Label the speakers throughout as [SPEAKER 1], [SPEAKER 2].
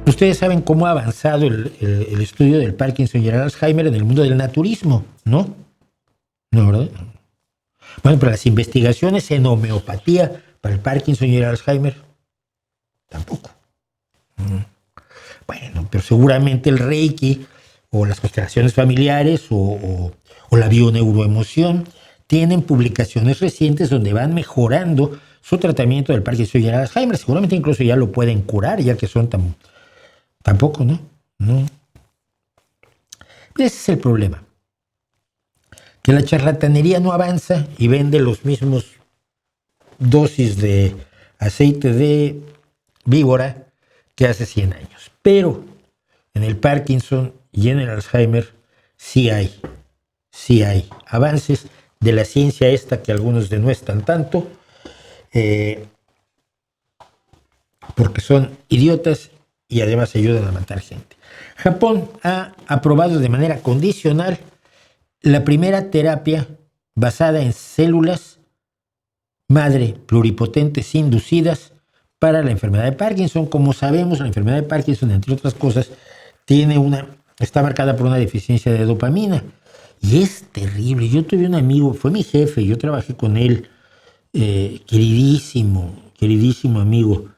[SPEAKER 1] Ustedes saben cómo ha avanzado el estudio del Parkinson y el Alzheimer en el mundo del naturismo, ¿no? No, ¿verdad? Bueno, pero las investigaciones en homeopatía para el Parkinson y el Alzheimer, tampoco. Bueno, pero seguramente el Reiki o las constelaciones familiares o la bioneuroemoción tienen publicaciones recientes donde van mejorando su tratamiento del Parkinson y el Alzheimer. Seguramente incluso ya lo pueden curar, ya que son tampoco, ¿no? No. Ese es el problema. Que la charlatanería no avanza y vende los mismos dosis de aceite de víbora que hace 100 años. Pero en el Parkinson y en el Alzheimer sí hay avances de la ciencia esta que algunos denuestan tanto, porque son idiotas y además ayudan a matar gente. Japón ha aprobado de manera condicional la primera terapia basada en células madre pluripotentes inducidas para la enfermedad de Parkinson. Como sabemos, la enfermedad de Parkinson, entre otras cosas, está marcada por una deficiencia de dopamina. Y es terrible. Yo tuve un amigo, fue mi jefe, yo trabajé con él, queridísimo amigo.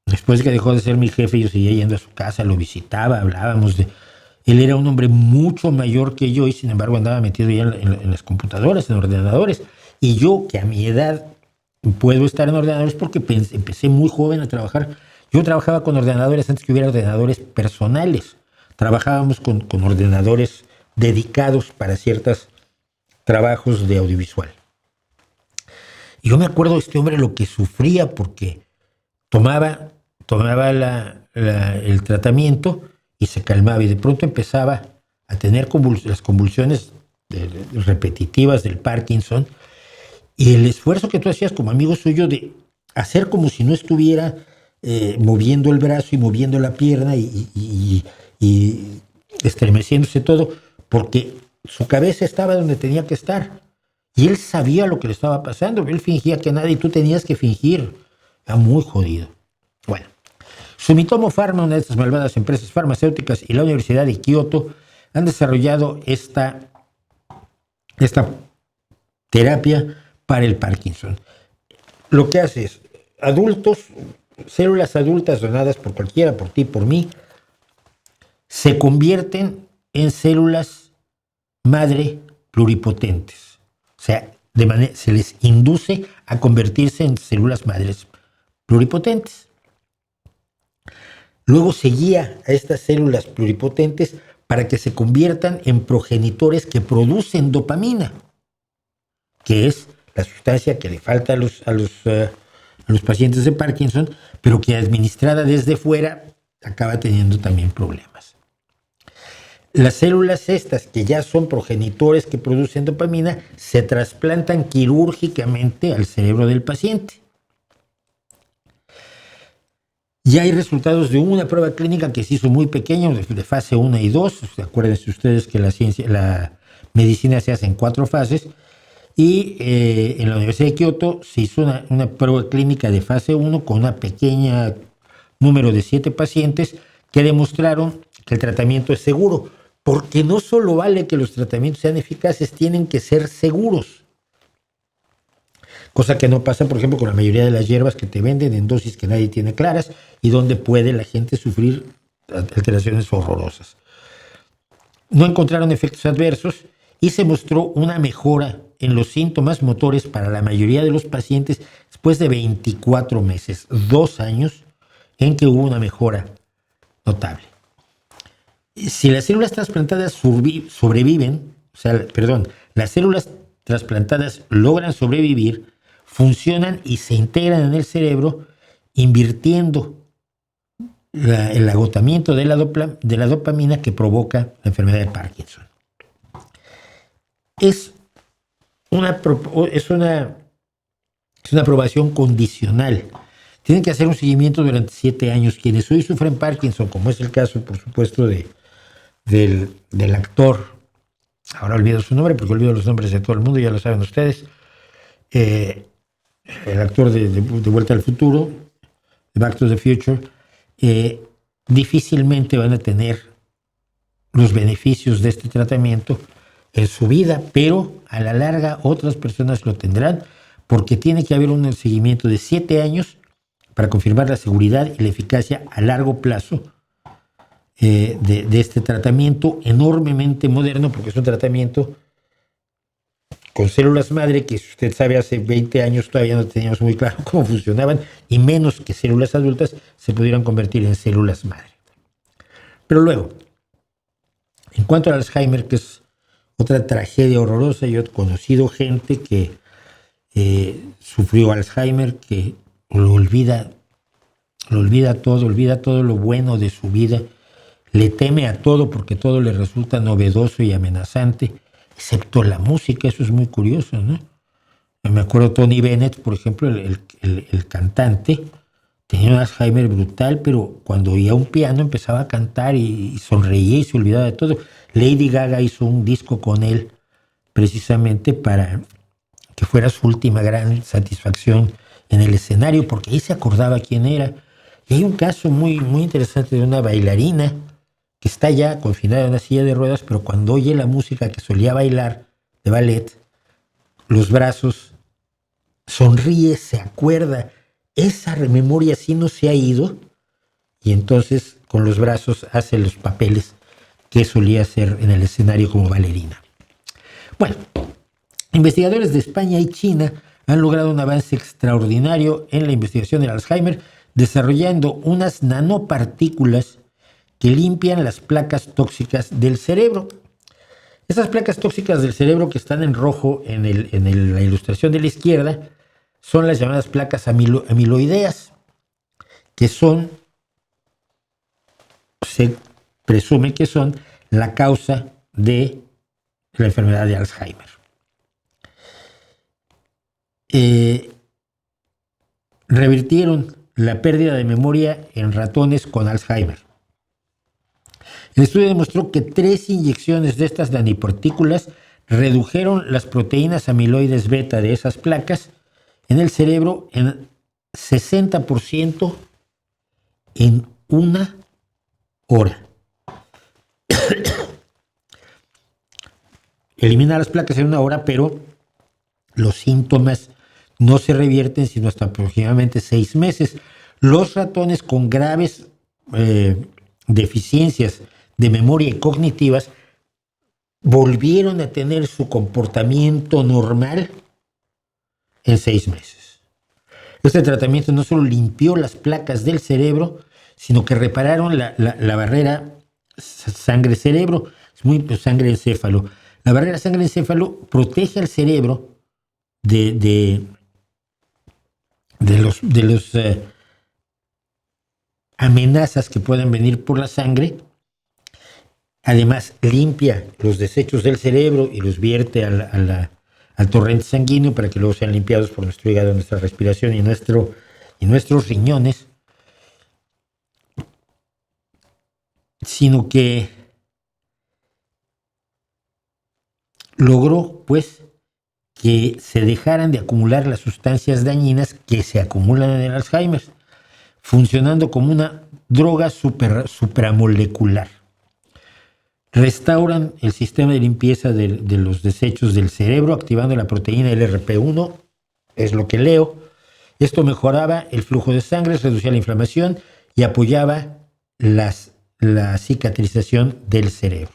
[SPEAKER 1] Después de que dejó de ser mi jefe, yo seguía yendo a su casa, lo visitaba, hablábamos de... Él era un hombre mucho mayor que yo y sin embargo andaba metido ya en las computadoras, en ordenadores. Y yo, que a mi edad puedo estar en ordenadores porque empecé muy joven a trabajar. Yo trabajaba con ordenadores antes que hubiera ordenadores personales. Trabajábamos con ordenadores dedicados para ciertos trabajos de audiovisual. Y yo me acuerdo de este hombre lo que sufría porque tomaba el tratamiento y se calmaba y de pronto empezaba a tener las convulsiones repetitivas del Parkinson y el esfuerzo que tú hacías como amigo suyo de hacer como si no estuviera moviendo el brazo y moviendo la pierna y estremeciéndose todo porque su cabeza estaba donde tenía que estar y él sabía lo que le estaba pasando, él fingía que nada y tú tenías que fingir. Era muy jodido. Bueno, Sumitomo Pharma, una de estas malvadas empresas farmacéuticas, y la Universidad de Kioto han desarrollado esta terapia para el Parkinson. Lo que hace es, células adultas donadas por cualquiera, por ti, por mí, se convierten en células madre pluripotentes. O sea, se les induce a convertirse en células madres pluripotentes. Luego se guía a estas células pluripotentes para que se conviertan en progenitores que producen dopamina, que es la sustancia que le falta a los pacientes de Parkinson, pero que administrada desde fuera acaba teniendo también problemas. Las células estas, que ya son progenitores que producen dopamina, se trasplantan quirúrgicamente al cerebro del paciente. Ya hay resultados de una prueba clínica que se hizo muy pequeña, de fase 1 y 2. Acuérdense ustedes que la medicina se hace en 4 fases. Y en la Universidad de Kioto se hizo una prueba clínica de fase 1 con una pequeña número de 7 pacientes que demostraron que el tratamiento es seguro. Porque no solo vale que los tratamientos sean eficaces, tienen que ser seguros. Cosa que no pasa, por ejemplo, con la mayoría de las hierbas que te venden en dosis que nadie tiene claras y donde puede la gente sufrir alteraciones horrorosas. No encontraron efectos adversos y se mostró una mejora en los síntomas motores para la mayoría de los pacientes después de 24 meses, 2 años en que hubo una mejora notable. Si las células trasplantadas las células trasplantadas logran sobrevivir, funcionan y se integran en el cerebro, invirtiendo el agotamiento de la dopamina que provoca la enfermedad de Parkinson. Es una aprobación condicional. Tienen que hacer un seguimiento durante 7 años. Quienes hoy sufren Parkinson, como es el caso, por supuesto, del actor, ahora olvido su nombre porque olvido los nombres de todo el mundo, ya lo saben ustedes, el actor de Vuelta al Futuro, de Back to the Future, difícilmente van a tener los beneficios de este tratamiento en su vida, pero a la larga otras personas lo tendrán, porque tiene que haber un seguimiento de 7 años para confirmar la seguridad y la eficacia a largo plazo de este tratamiento enormemente moderno, porque es un tratamiento con células madre que, si usted sabe, hace 20 años todavía no teníamos muy claro cómo funcionaban, y menos que células adultas se pudieran convertir en células madre. Pero luego, en cuanto al Alzheimer, que es otra tragedia horrorosa, yo he conocido gente que sufrió Alzheimer, que lo olvida todo lo bueno de su vida, le teme a todo porque todo le resulta novedoso y amenazante, excepto la música. Eso es muy curioso, ¿no? Me acuerdo Tony Bennett, por ejemplo, el cantante, tenía un Alzheimer brutal, pero cuando oía un piano empezaba a cantar y sonreía y se olvidaba de todo. Lady Gaga hizo un disco con él precisamente para que fuera su última gran satisfacción en el escenario, porque ahí se acordaba quién era. Y hay un caso muy, muy interesante de una bailarina que está ya confinada en una silla de ruedas, pero cuando oye la música que solía bailar de ballet, los brazos, sonríe, se acuerda. Esa memoria sí no se ha ido, y entonces con los brazos hace los papeles que solía hacer en el escenario como bailarina. Bueno, investigadores de España y China han logrado un avance extraordinario en la investigación del Alzheimer, desarrollando unas nanopartículas que limpian las placas tóxicas del cerebro. Esas placas tóxicas del cerebro que están en rojo en la ilustración de la izquierda son las llamadas placas amiloideas, que son, se presume que son la causa de la enfermedad de Alzheimer. Revirtieron la pérdida de memoria en ratones con Alzheimer. El estudio demostró que 3 inyecciones de estas nanopartículas redujeron las proteínas amiloides beta de esas placas en el cerebro en 60% en 1 hora. Elimina las placas en 1 hora, pero los síntomas no se revierten sino hasta aproximadamente 6 meses. Los ratones con graves deficiencias de memoria y cognitivas volvieron a tener su comportamiento normal en 6 meses. Este tratamiento no solo limpió las placas del cerebro, sino que repararon la barrera sangre-cerebro, sangre-encéfalo. La barrera sangre-encéfalo protege al cerebro de los amenazas que puedan venir por la sangre. Además, limpia los desechos del cerebro y los vierte al torrente sanguíneo para que luego sean limpiados por nuestro hígado, nuestra respiración y nuestros riñones. Sino que logró, pues, que se dejaran de acumular las sustancias dañinas que se acumulan en el Alzheimer, funcionando como una droga supramolecular. Restauran el sistema de limpieza de los desechos del cerebro, activando la proteína LRP1, es lo que leo. Esto mejoraba el flujo de sangre, reducía la inflamación y apoyaba la cicatrización del cerebro.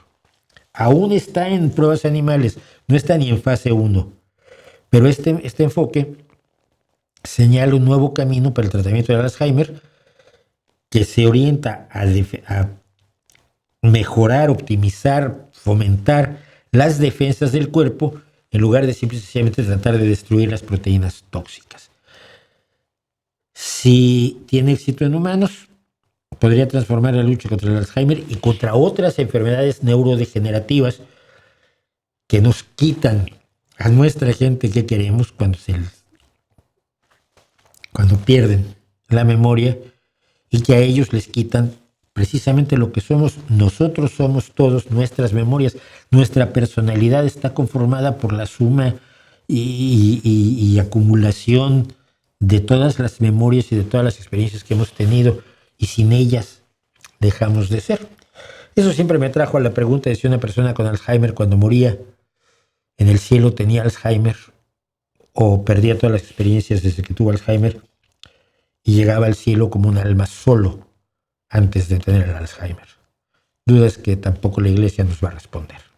[SPEAKER 1] Aún está en pruebas animales, no está ni en fase 1, pero este enfoque señala un nuevo camino para el tratamiento del Alzheimer que se orienta a mejorar, optimizar, fomentar las defensas del cuerpo en lugar de simplemente tratar de destruir las proteínas tóxicas. Si tiene éxito en humanos, podría transformar la lucha contra el Alzheimer y contra otras enfermedades neurodegenerativas que nos quitan a nuestra gente que queremos cuando pierden la memoria, y que a ellos les quitan precisamente lo que somos. Nosotros somos todos nuestras memorias. Nuestra personalidad está conformada por la suma y acumulación de todas las memorias y de todas las experiencias que hemos tenido, y sin ellas dejamos de ser. Eso siempre me trajo a la pregunta de si una persona con Alzheimer cuando moría en el cielo tenía Alzheimer o perdía todas las experiencias desde que tuvo Alzheimer y llegaba al cielo como un alma solo antes de tener el Alzheimer. Dudas que tampoco la Iglesia nos va a responder.